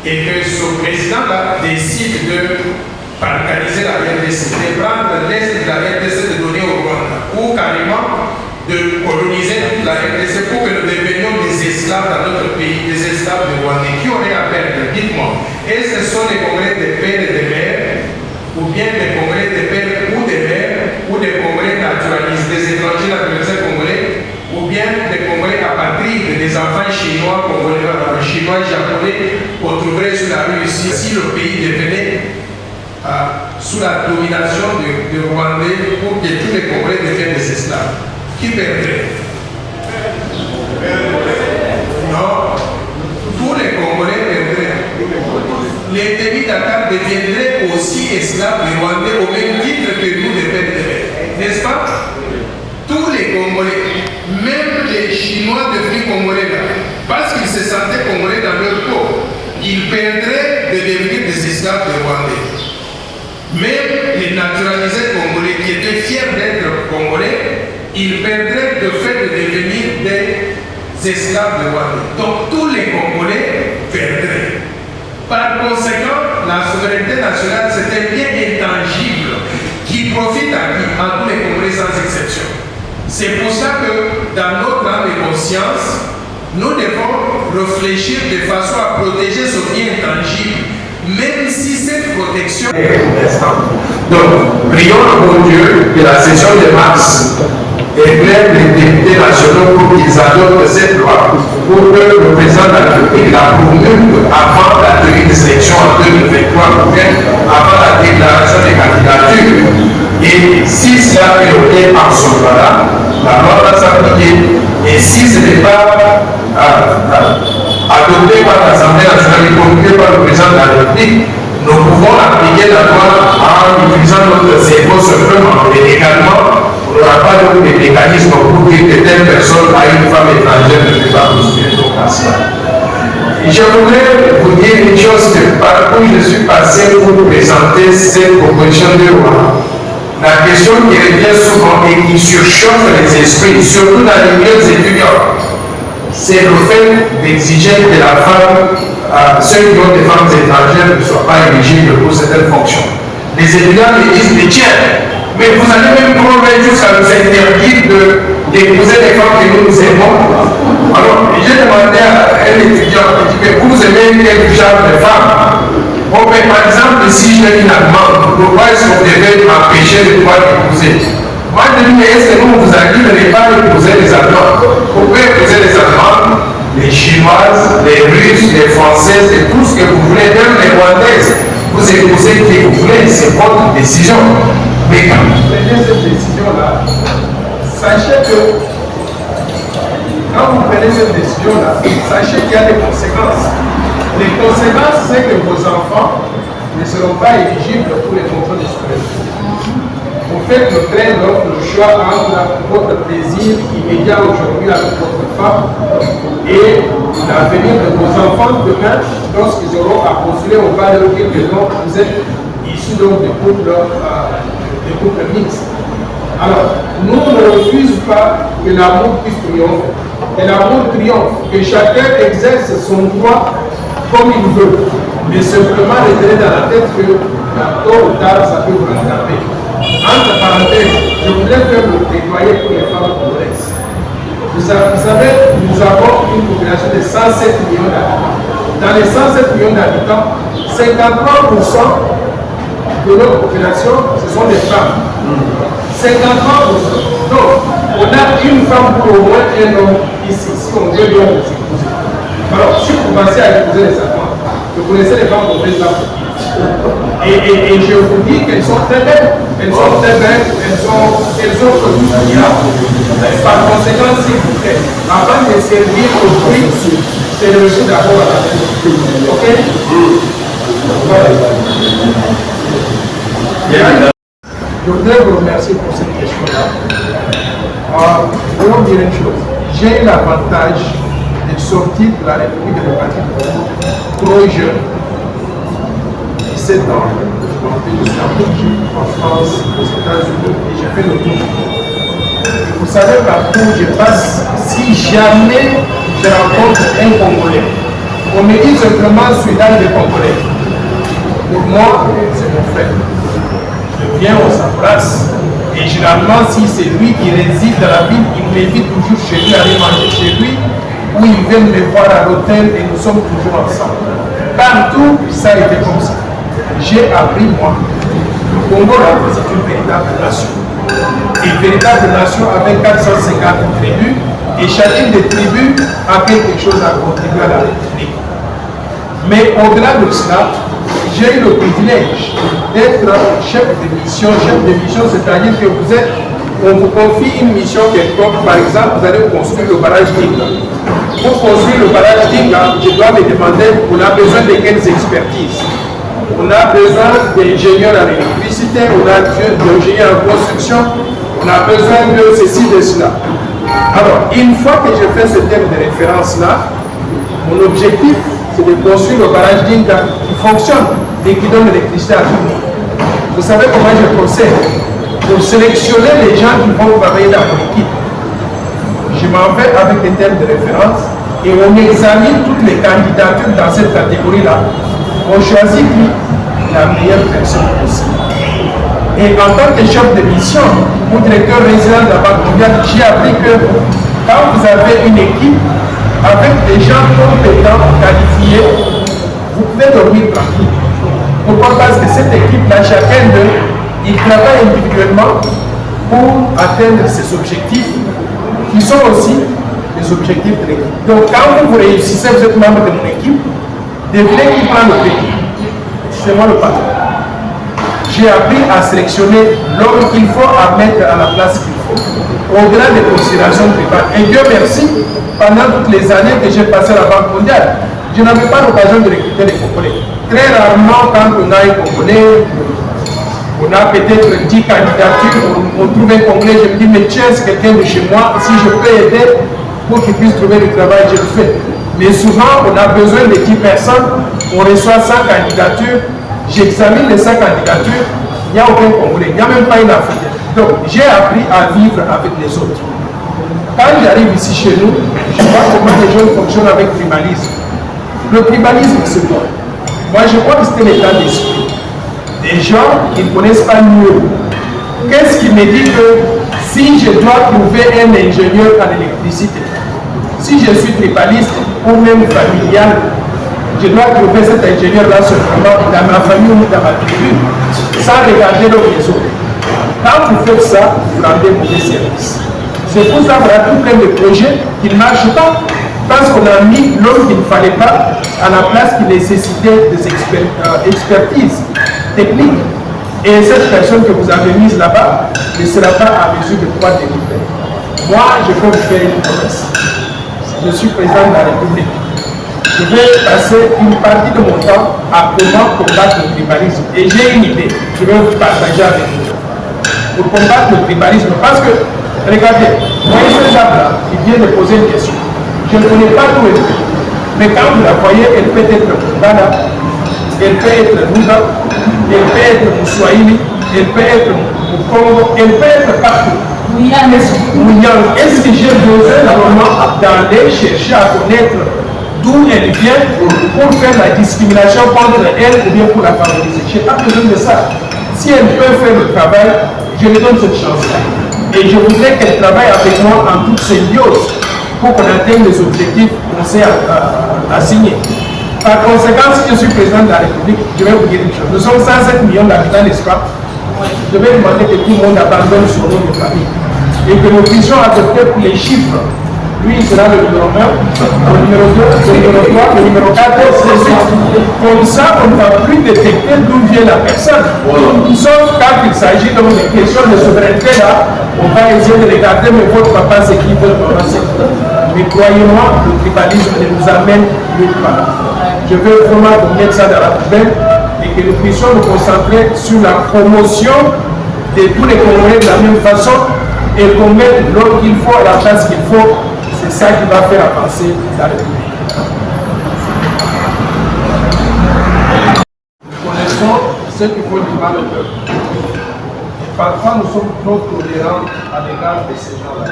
et que ce président-là décide de balkaniser la RDC, de prendre l'est de la RDC, de donner au Rwanda, ou carrément de coloniser toute la RDC pour que nous devenions des esclaves dans notre pays, des esclaves de Rwandais. Qui aurait à perdre? Dites-moi, est-ce que ce sont des Congolais des pères et des mères, ou bien des Congolais des pères ou des mères, ou des Congolais naturalisés, des étrangers naturalisés congolais, ou bien des Congolais apatrides, des enfants chinois, congolais, chinois, japonais, qu'on trouverait sur la rue ici, si le pays devenait sous la domination de Rwandais pour que tous les Congolais deviennent des esclaves. Qui perdrait? Non, tous les Congolais perdraient. Les pays Dakar deviendraient aussi esclaves des Rwandais au même titre que nous, les pères de mères. N'est-ce pas? Tous les Congolais, même les Chinois devenus Congolais là, parce qu'ils se sentaient Congolais dans leur peau, ils perdraient de devenir des esclaves des Rwandais. Même les naturalisés congolais qui étaient fiers d'être congolais, ils perdraient le fait de devenir des esclaves de Rwandais. Donc tous les Congolais perdraient. Par conséquent, la souveraineté nationale, c'est un bien intangible qui profite à tous les Congolais sans exception. C'est pour ça que dans notre âme et conscience, nous devons réfléchir de façon à protéger ce bien intangible, même si cette protection est protestante. Donc, prions le bon Dieu que la session de mars éclaire les députés nationaux pour qu'ils adoptent cette loi, pour que le président de la République la promulgue avant la tenue des élections en 2023, ou bien avant la déclaration des candidatures. Et si cela est OK en ce moment-là, la loi va s'appliquer. Et si ce n'est pas adopté par l'Assemblée nationale et promulgué par le président de la République, nous pouvons appliquer la loi en utilisant notre cerveau simplement. Et également, on n'aura pas de mécanisme pour dire que telle personne à une femme étrangère ne peut pas postuler. Donc, à cela. Je voudrais vous dire une chose que par où je suis passé pour présenter cette proposition de loi. La question qui revient souvent et qui surchauffe les esprits, surtout dans les milieux étudiants, c'est le fait d'exiger que la femme, ceux qui ont des femmes étrangères ne soient pas éligibles pour certaines fonctions. Les étudiants me disent, mais tiens, Mais vous allez même trouver jusqu'à nous interdire d'épouser les femmes que nous aimons. Alors, j'ai demandé à un étudiant, il dit, mais vous aimez quel genre de femme? Bon, mais par exemple, si j'ai une Allemande, pourquoi est-ce qu'on devait m'empêcher de pouvoir l'épouser? Moi, je dis, mais est-ce que nous vous a dit de ne pas épouser les Allemands? Vous pouvez épouser les Allemandes, les Chinoises, les Russes, les Françaises, et tout ce que vous voulez, même les Rwandaises. Vous épousez qui vous voulez, c'est votre décision. Mais quand vous prenez cette décision-là, sachez que quand vous prenez cette décision-là, sachez qu'il y a des conséquences. Les conséquences, c'est que vos enfants ne seront pas éligibles pour les contrôles scolaires. Vous faites le choix entre votre plaisir immédiat aujourd'hui avec votre femme et l'avenir de vos enfants demain, lorsqu'ils auront à postuler, on va leur dire que non, vous êtes issus donc de couples mixtes. Alors, nous ne refusons pas que l'amour puisse triompher. Et l'amour triomphe, que chacun exerce son droit comme il veut. Mais simplement retenez dans la tête que tôt ou tard, ça peut vous rattraper. Entre parenthèses, je voudrais faire le plaidoyer pour les femmes congolaises. Vous savez, nous avons une population de 107 millions d'habitants. Dans les 107 millions d'habitants, 53% de notre population, ce sont des femmes. 53%. Donc, on a une femme pour au moins un homme ici, si on veut bien les épouser. Alors, si vous commencez à épouser les enfants, vous connaissez les femmes congolaises là. Et je vous dis qu'elles sont très belles. Elles sont très belles, elles ont tout ce qu'il y a. Par conséquent, s'il vous plaît, avant de servir au fruit, c'est le reçu d'abord à la tête. Ok? Voilà. Je voudrais vous remercier pour cette question-là. Je vais vous dire une chose. J'ai eu l'avantage de sortir de la République démocratique du Congo trop jeune. 17 ans, en France, aux États-Unis, et j'ai fait le tour. Vous savez, partout où je passe, si jamais je rencontre un Congolais, on me dit simplement Soudan des Congolais. Pour moi, c'est mon frère. Je viens, on s'embrasse. Et généralement, si c'est lui qui réside dans la ville, il m'invite toujours chez lui, aller manger chez lui, ou il vient me voir à l'hôtel et nous sommes toujours ensemble. Partout, ça a été comme ça. J'ai appris, moi, le Congo, c'est une véritable nation. Une véritable nation avec 450 tribus, et chacune des tribus a quelque chose à contribuer à la République. Mais au-delà de cela, j'ai eu le privilège d'être chef de mission, c'est-à-dire que on vous confie une mission quelconque, par exemple, vous allez construire le barrage d'Inga. Pour construire le barrage d'Inga, je dois me demander, on a besoin de quelles expertises? On a besoin d'ingénieurs en électricité, on a besoin d'ingénieurs en construction, on a besoin de ceci, de cela. Alors, une fois que je fais ce terme de référence-là, mon objectif, c'est de construire le barrage d'Inga qui fonctionne et qui donne l'électricité à tout le monde. Vous savez comment je procède? Pour sélectionner les gens qui vont travailler dans mon équipe, je m'en vais avec des termes de référence et on examine toutes les candidatures dans cette catégorie-là. On choisit la meilleure personne possible. Et en tant que chef de mission ou directeur résident de la Banque mondiale, j'ai appris que quand vous avez une équipe avec des gens compétents, qualifiés, vous pouvez dormir tranquille. Pourquoi? Parce que cette équipe-là, chacun d'eux, il travaille individuellement pour atteindre ses objectifs, qui sont aussi les objectifs de l'équipe. Donc quand vous réussissez, vous êtes membre de mon équipe, devinez qui prend le pays. C'est moi le patron. J'ai appris à sélectionner l'homme qu'il faut, à mettre à la place qu'il faut, au-delà des considérations privées. Et Dieu merci, pendant toutes les années que j'ai passé à la Banque mondiale, je n'avais pas l'occasion de recruter les Congolais. Très rarement, quand on a un Congolais, on a peut-être 10 candidatures, on trouve un Congolais, je me dis, mais tiens, c'est quelqu'un de chez moi, si je peux aider pour qu'il puisse trouver du travail, je le fais. Mais souvent, on a besoin de 10 personnes, on reçoit 100 candidatures, j'examine les 100 candidatures, il n'y a aucun Congolais, il n'y a même pas une Africaine. Donc, j'ai appris à vivre avec les autres. Quand j'arrive ici chez nous, je vois comment les gens fonctionnent avec le tribalisme. Le tribalisme, c'est quoi? Moi, je crois que c'était l'état d'esprit. Des gens qui ne connaissent pas mieux Qu'est-ce qui me dit que si je dois trouver un ingénieur en électricité, si je suis tribaliste ou même familial, je dois trouver cet ingénieur-là seulement dans ma famille ou dans ma tribu, sans regarder le réseau. Quand vous faites ça, vous rendez mauvais service. C'est pour ça qu'on a tout plein de projets qui ne marchent pas, parce qu'on a mis l'homme qu'il ne fallait pas à la place qui nécessitait des expertises techniques. Et cette personne que vous avez mise là-bas ne sera pas à mesure de pouvoir délivrer. Moi, je peux vous faire une promesse. Je suis président de la République. Je vais passer une partie de mon temps à comment combattre le tribalisme. Et j'ai une idée, je vais vous partager avec vous. Pour combattre le tribalisme, parce que, regardez, voyez ce là il vient de poser une question. Je ne connais pas tout elle fait. Mais quand vous la voyez, elle peut être Bana, elle peut être Ruda, elle peut être Moussouaïli, elle peut être Congo, elle peut être partout. Est-ce que j'ai besoin normalement d'aller chercher à connaître d'où elle vient pour faire la discrimination contre elle ou bien pour la favoriser? Je n'ai pas besoin de ça. Si elle peut faire le travail, je lui donne cette chance-là. Et je voudrais qu'elle travaille avec moi en toute symbiose pour qu'on atteigne les objectifs qu'on s'est assignés. Par conséquent, si je suis président de la République, je vais vous dire une chose. Nous sommes 107 millions d'habitants, n'est-ce pas? Je vais demander que tout le monde abandonne son nom de famille et que nous puissions adopter pour les chiffres. Lui, il sera le numéro 1, le numéro 2, le numéro 3, le numéro 4, etc. Comme ça, on ne va plus détecter d'où vient la personne. Sauf quand il s'agit de questions de souveraineté, là, on va essayer de regarder, mais votre papa, c'est qui, votre maman, c'est qui. Mais croyez-moi, le tribalisme ne nous amène nulle part. Je veux vraiment qu'on mette ça dans la poubelle et que nous puissions nous concentrer sur la promotion de tous les Congolais de la même façon et qu'on mette l'ordre qu'il faut à la place qu'il faut. C'est ça qui va faire avancer la République. Nous connaissons ce qu'il faut du mal au peuple. Et parfois, nous sommes trop tolérants à l'égard de ces gens-là.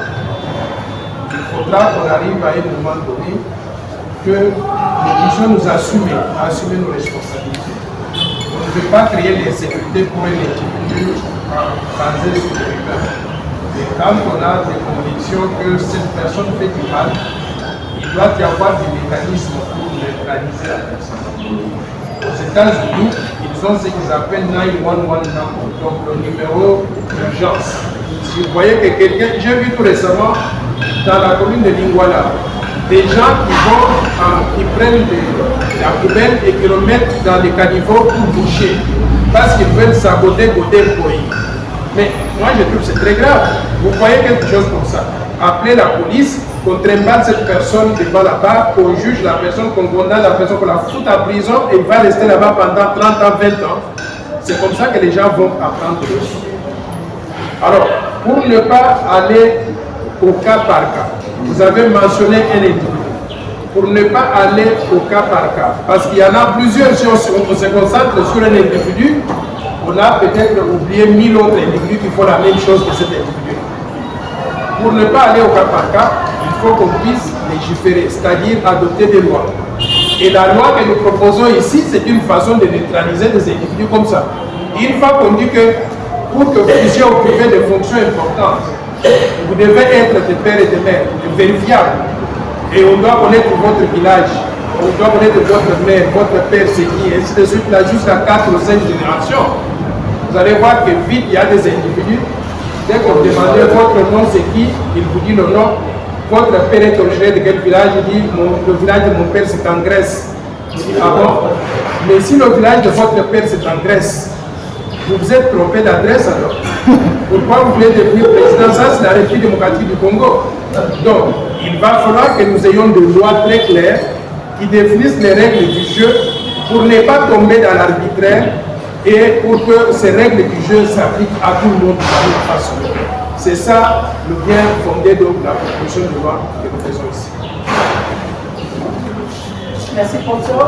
Il faudra qu'on arrive à un moment donné que nous puissions nous assumer nos responsabilités. On ne veut pas créer l'insécurité pour un individu basé sur le peuple. Et quand on a des convictions que cette personne fait du mal, il doit y avoir des mécanismes pour neutraliser la personne. Aux États-Unis, ils ont ce qu'ils appellent 911 number, donc le numéro d'urgence. Si vous voyez que quelqu'un, j'ai vu tout récemment dans la commune de Lingwala, des gens qui prennent la poubelle et qui le mettent dans les caniveaux pour boucher, parce qu'ils veulent saboter côté Boyi. Mais moi je trouve que c'est très grave. Vous voyez quelque chose comme ça. Appelez la police, qu'on trimballe cette personne devant la barre, qu'on juge la personne, qu'on condamne la personne, qu'on la foute en prison et il va rester là-bas pendant 30 ans, 20 ans. C'est comme ça que les gens vont apprendre le leçons. Alors, pour ne pas aller au cas par cas, vous avez mentionné un individu. Pour ne pas aller au cas par cas, parce qu'il y en a plusieurs, si on se concentre sur un individu, on a peut-être oublié 1000 autres individus qui font la même chose que cet individu. Pour ne pas aller au cas par cas, il faut qu'on puisse légiférer, c'est-à-dire adopter des lois. Et la loi que nous proposons ici, c'est une façon de neutraliser des individus comme ça. Une fois qu'on dit que pour que vous puissiez occuper des fonctions importantes, vous devez être des pères et des mères, vérifiables. Et on doit connaître votre village, on doit connaître votre mère, votre père, c'est qui, et ainsi de suite, là, jusqu'à 4 ou 5 générations. Vous allez voir que vite, il y a des individus. Dès qu'on demande votre nom, c'est qui, il vous dit le nom. Votre père est originaire de quel village? Il dit le village de mon père, c'est en Grèce. Je dis, ah bon? Mais si le village de votre père, c'est en Grèce, vous vous êtes trompé d'adresse alors. Pourquoi vous voulez devenir président? Ça, c'est la République démocratique du Congo. Donc, il va falloir que nous ayons des lois très claires qui définissent les règles du jeu pour ne pas tomber dans l'arbitraire et pour que ces règles du jeu s'appliquent à tout le monde de la même façon. C'est ça le bien fondé de la proposition de loi que nous faisons ici. Merci, professeur.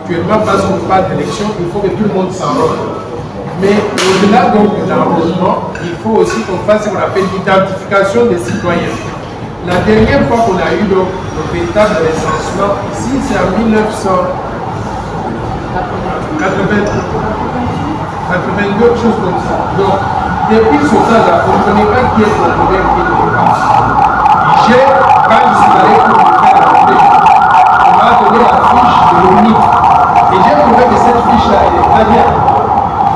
Actuellement, parce qu'on parle d'élection, il faut que tout le monde s'enrôle. Mais au-delà donc de l'enrôlement, il faut aussi qu'on fasse ce qu'on appelle l'identification des citoyens. La dernière fois qu'on a eu donc, le véritable recensement, ici c'est en 1982, chose comme ça. Donc, depuis ce temps-là, on ne connaît pas qui est congolais, qui ne l'est pas. Quand je suis allé pour me faire l'entrée, on m'a donné la fiche de l'ONIF. Et j'ai trouvé que cette fiche-là, elle est très bien.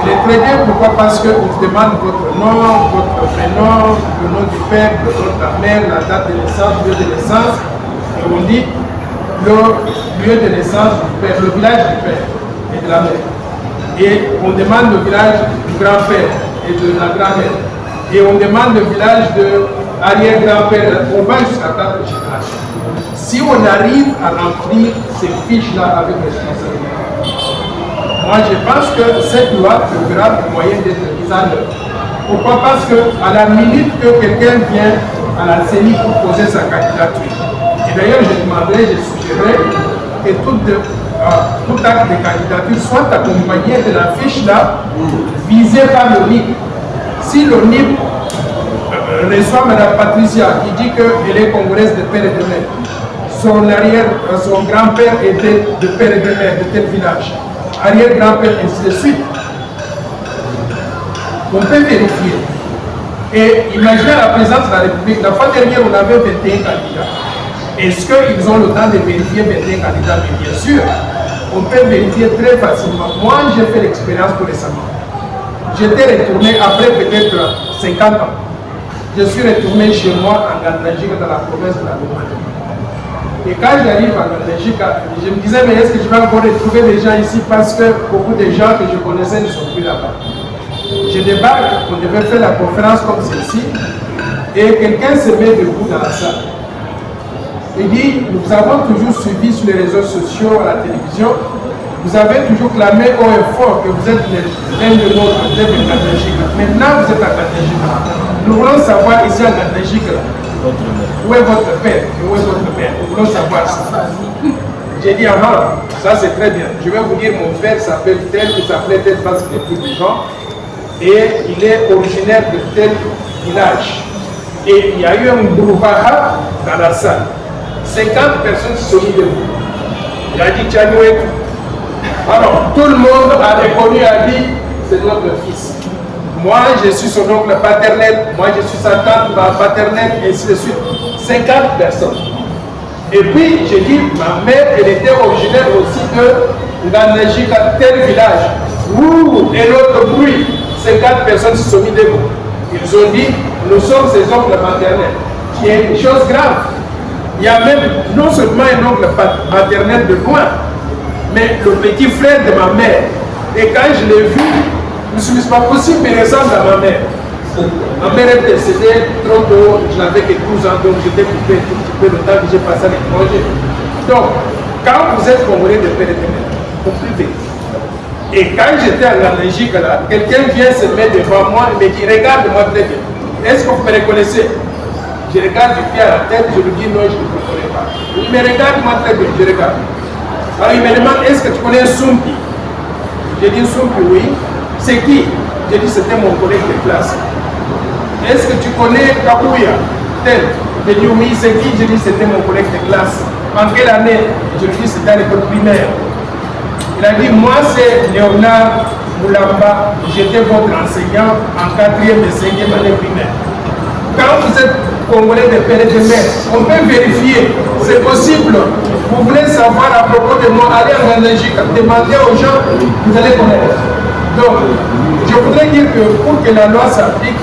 Elle est très bien, pourquoi? Parce qu'on vous demande votre nom, votre prénom, le nom du père, le nom de la mère, la date de naissance, le lieu de naissance. Et on dit le lieu de naissance du père, le village du père et de la mère. Et on demande le village du grand-père et de la grand-mère. Et on demande le village de arrière-grand-père. On va jusqu'à 4 générations. Si on arrive à remplir ces fiches-là avec responsabilité, moi je pense que cette loi trouvera le moyen d'être mise en œuvre. Pourquoi? Parce qu'à la minute que quelqu'un vient à la CENI pour poser sa candidature, et d'ailleurs je demanderais, je suggérerais que tout acte de candidature soit accompagné de la fiche-là visée par le NIP. Si le NIP reçoit Mme Patricia qui dit qu'elle est congolaise de père et de mère, son grand-père était de père et de mère de tel village, arrière-grand-père, ainsi de suite, on peut vérifier. Et imaginez la présidence de la République, la fois dernière on avait 21 candidats. Est-ce qu'ils ont le temps de vérifier 21 candidats? Mais bien sûr, on peut vérifier très facilement. Moi, j'ai fait l'expérience tout récemment. J'étais retourné après peut-être 50 ans. Je suis retourné chez moi en Gandajika, dans la province de la Roumanie. Et quand j'arrive en Gandajika, je me disais, mais est-ce que je vais encore retrouver des gens ici? Parce que beaucoup de gens que je connaissais ne sont plus là-bas. Je débarque, on devait faire la conférence comme celle-ci, et quelqu'un se met debout dans la salle. Il dit, nous avons toujours suivi sur les réseaux sociaux, à la télévision, vous avez toujours clamé haut et fort que vous êtes l'un de nôtres, vous êtes de Gandajika. Maintenant, vous êtes à Gandajika. Nous voulons savoir ici à Gandajika, où est votre père et où est votre mère? Nous voulons savoir ça. J'ai dit, ah, ça c'est très bien. Je vais vous dire, mon père s'appelle tel, il s'appelait tel parce qu'il est plus vivant, et il est originaire de tel village. Et il y a eu un brouhaha dans la salle. 50 personnes se sont mises debout. Il a dit, Tchadoué. Alors, tout le monde a reconnu, a dit, c'est notre fils. Moi, je suis son oncle paternel, moi, je suis sa tante paternelle, et ainsi de suite. 50 personnes. Et puis, j'ai dit, ma mère, elle était originaire aussi de Gandajika, tel village. Ouh, et l'autre bruit, 50 personnes se sont mises debout. Ils ont dit, nous sommes ses oncles maternels, qui est une chose grave. Il y a même non seulement un oncle maternel de loin, mais le petit frère de ma mère. Et quand je l'ai vu, je me suis dit, c'est pas possible, mais il ressemble à ma mère. Ma mère est décédée trop tôt, je n'avais que 12 ans, donc j'étais coupé tout petit peu le temps que j'ai passé à l'étranger. Donc, quand vous êtes congolais de père et de mère, vous pouvez. Et quand j'étais en Belgique, là, quelqu'un vient se mettre devant moi et me dit, regarde-moi très bien. Est-ce que vous me reconnaissez? Je regarde du pied à la tête, je lui dis non, je ne le connais pas. Il me regarde-moi très bien, je regarde. Alors il me demande, est-ce que tu connais Sumpi? J'ai dit Sumpi, oui. C'est qui? J'ai dit, c'était mon collègue de classe. Est-ce que tu connais Kakuya? Tel. J'ai dit, oui, c'est qui? J'ai dit, c'était mon collègue de classe. En quelle année? Je lui dis, c'était à l'école primaire. Il a dit, moi c'est Léonard Moulamba, j'étais votre enseignant en 4e et 5e année primaire. Quand vous êtes congolais de père et de mère, on peut vérifier, c'est possible. Vous voulez savoir à propos de moi, allez en Belgique, demandez aux gens, vous allez connaître. Donc, je voudrais dire que pour que la loi s'applique,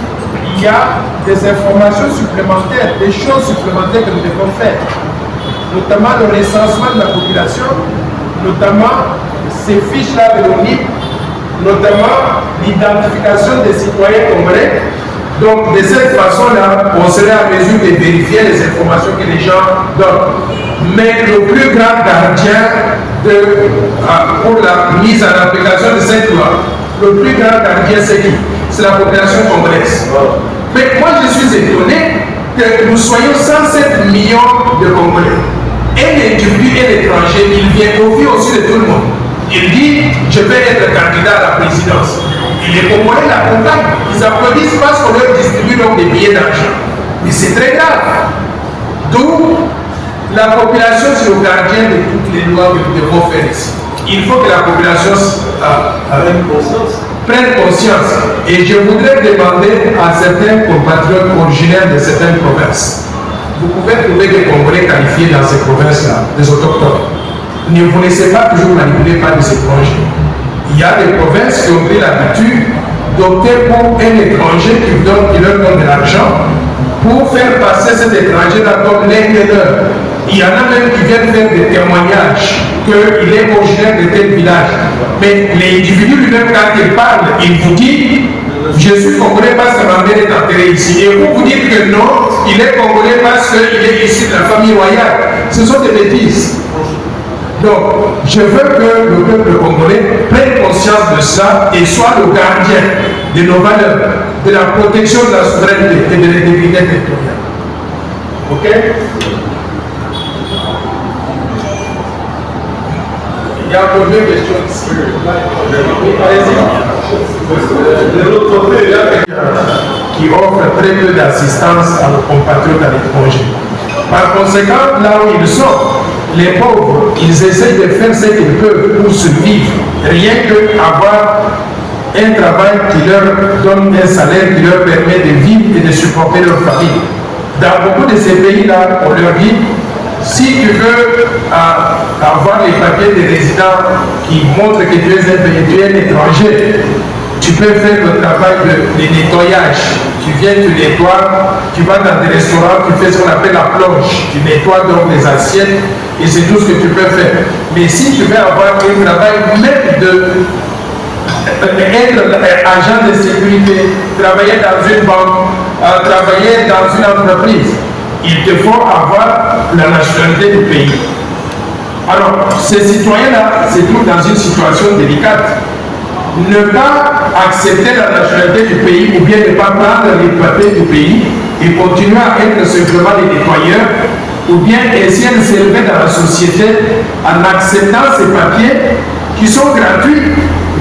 il y a des informations supplémentaires, des choses supplémentaires que nous devons faire. Notamment le recensement de la population, notamment ces fiches-là de l'ONIP, notamment l'identification des citoyens congolais. Donc, de cette façon-là, on serait en mesure de vérifier les informations que les gens donnent. Mais le plus grand gardien pour la mise en application de cette loi, le plus grand gardien, c'est qui? C'est la population congolaise. Mais moi, je suis étonné que nous soyons 107 millions de Congolais. Un individu, un étranger, il vient au vu aussi de tout le monde. Il dit, je vais être candidat à la présidence. Et les Congolais l'accompagnent. Ils applaudissent parce qu'on leur distribue donc des billets d'argent. Mais c'est très grave. D'où la population, c'est le gardien de toutes les lois que nous devons faire ici. Il faut que la population prenne conscience Et je voudrais demander à certains compatriotes originaires de certaines provinces, vous pouvez trouver des Congolais qualifiés dans ces provinces-là, des autochtones. Ne vous laissez pas toujours manipuler par des étrangers. Il y a des provinces qui ont pris l'habitude d'opter pour un étranger qui leur donne de l'argent pour faire passer cet étranger-là comme l'un de leurs. Il y en a même qui viennent faire des témoignages qu'il est originaire de tel village. Mais l'individu lui-même, quand il parle, il vous dit « Je suis congolais parce que ma mère est enterrée ici ». Et vous dites que non, il est congolais parce qu'il est issu de la famille royale. Ce sont des bêtises. Donc, je veux que le peuple congolais prenne conscience de ça et soit le gardien de nos valeurs, de la protection de la souveraineté et de l'intégrité territoriale. Ok? Il y a encore deux questions ici. Allez-y. De l'autre côté, il y a quelqu'un qui offre très peu d'assistance à nos compatriotes à l'étranger. Par conséquent, là où ils sont, les pauvres, ils essaient de faire ce qu'ils peuvent pour survivre. Rien qu'avoir un travail qui leur donne un salaire qui leur permet de vivre et de supporter leur famille. Dans beaucoup de ces pays-là, on leur dit, si tu veux avoir les papiers des résidents qui montrent que tu es un étranger, tu peux faire le travail de nettoyage. Tu viens, tu nettoies, tu vas dans des restaurants, tu fais ce qu'on appelle la plonge. Tu nettoies donc les assiettes et c'est tout ce que tu peux faire. Mais si tu veux avoir un travail même être agent de sécurité, travailler dans une banque, travailler dans une entreprise, il te faut avoir la nationalité du pays. Alors, ces citoyens-là se trouvent dans une situation délicate. Ne pas accepter la nationalité du pays ou bien ne pas prendre les papiers du pays et continuer à être simplement des nettoyeurs ou bien essayer de s'élever dans la société en acceptant ces papiers qui sont gratuits,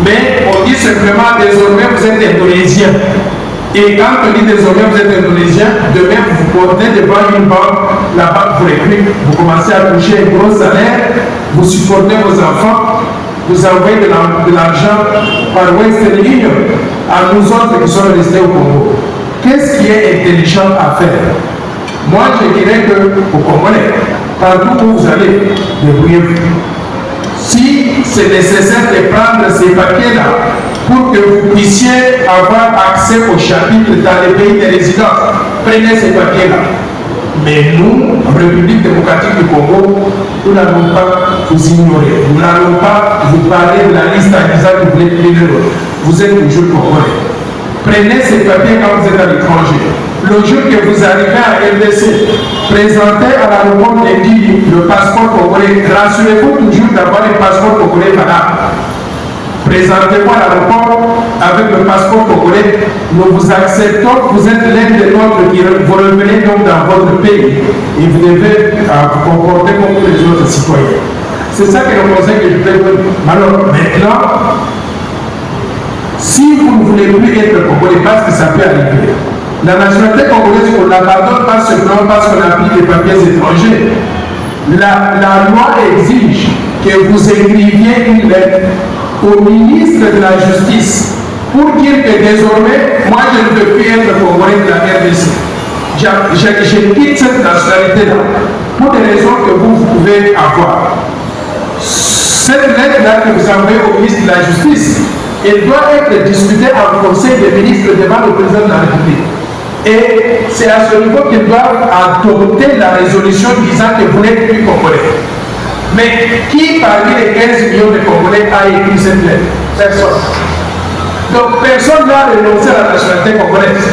mais on dit simplement désormais vous êtes indonésien. Et quand on dit désormais vous êtes indonésien, demain vous vous portez devant une banque, la banque vous réclame, vous commencez à toucher un gros salaire, vous supportez vos enfants, vous envoyez de l'argent par Western Union à nous autres qui sommes restés au Congo. Qu'est-ce qui est intelligent à faire? Moi, je dirais que au Congolais, partout où vous allez, débrouillez-vous. Si c'est nécessaire de prendre ces papiers-là pour que vous puissiez avoir accès au chapitre dans les pays de résidence, prenez ces papiers-là. Mais nous, en République démocratique du Congo, nous n'allons pas vous ignorer. Nous n'allons pas vous parler de la liste en disant que vous voulez plus de l'autre. Vous êtes toujours Congolais. Prenez ces papiers quand vous êtes à l'étranger. Le jour que vous arrivez à RDC, présentez à l'aéroport d'Indi le passeport congolais. Rassurez-vous toujours d'avoir le passeport congolais valable. Présentez-vous à l'aéroport avec le passeport congolais. Nous vous acceptons, vous êtes l'un des nôtres qui vous revenez donc dans votre pays et vous devez vous comporter comme tous les autres citoyens. C'est ça que le conseil que je peux donner. Alors maintenant, si vous ne voulez plus être congolais, parce que ça peut arriver, la nationalité congolaise, on ne la pardonne pas seulement parce qu'on applique les papiers étrangers. La loi exige que vous écriviez une lettre au ministre de la Justice pour dire que désormais, moi je ne veux plus être congolais de la RDC. Je quitte cette nationalité-là pour des raisons que vous pouvez avoir. Cette lettre-là que vous envoyez au ministre de la Justice, elle doit être discutée en conseil des ministres devant le président de la République. Et c'est à ce niveau qu'ils doivent adopter la résolution disant que vous n'êtes plus congolais. Mais qui parmi les 15 millions de Congolais a écrit cette lettre? Personne. Donc personne n'a renoncé à la nationalité congolaise.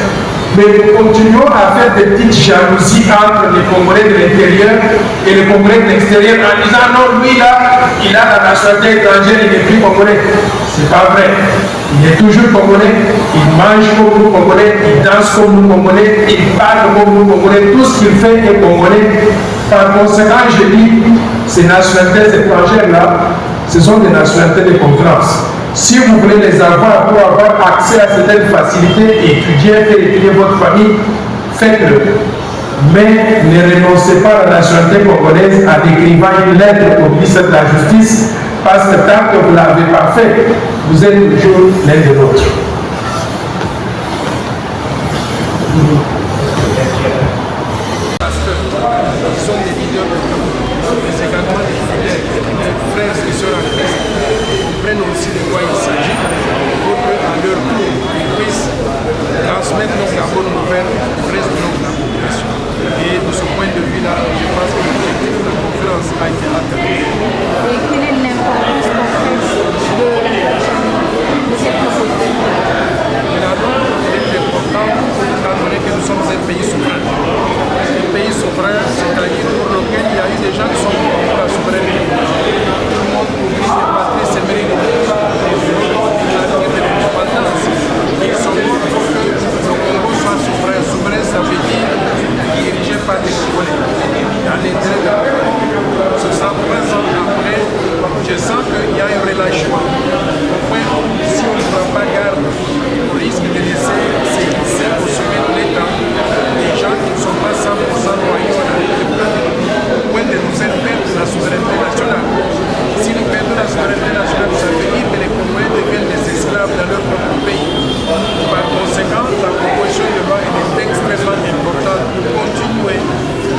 Mais nous continuons à faire des petites jalousies entre les Congolais de l'intérieur et les Congolais de l'extérieur en disant non, lui là, il a la nationalité étrangère, il n'est plus congolais. C'est pas vrai. Il est toujours congolais, il mange comme nous Congolais, il danse comme nous Congolais, il parle comme nous Congolais, tout ce qu'il fait est congolais. Par conséquent, je dis, ces nationalités étrangères-là, ce sont des nationalités de confiance. Si vous voulez les avoir pour avoir accès à certaines facilités, étudier, faire étudier votre famille, faites-le. Mais ne renoncez pas à la nationalité congolaise en écrivant une lettre au ministre de la Justice, parce que tant que vous ne l'avez pas fait, vous êtes toujours l'un de l'autre.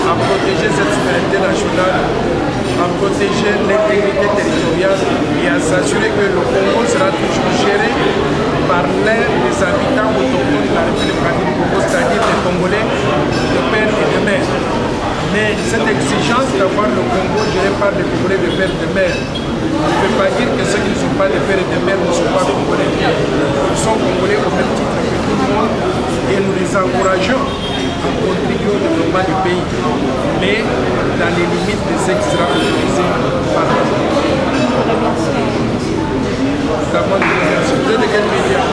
à protéger cette souveraineté nationale, à protéger l'intégrité territoriale et à s'assurer que le Congo sera toujours géré par l'un des habitants autochtones de la République du Congo, c'est-à-dire les Congolais de père et de mère. Mais cette exigence d'avoir le Congo géré par les Congolais de père et de mère ne veut pas dire que ceux qui ne sont pas des pères et de mère ne sont pas Congolais. Ils sont Congolais au même titre que tout le monde et nous les encourageons à contribuer au développement du pays, mais dans les limites de ce qui sera autorisé par la loi. Vous êtes de quel média?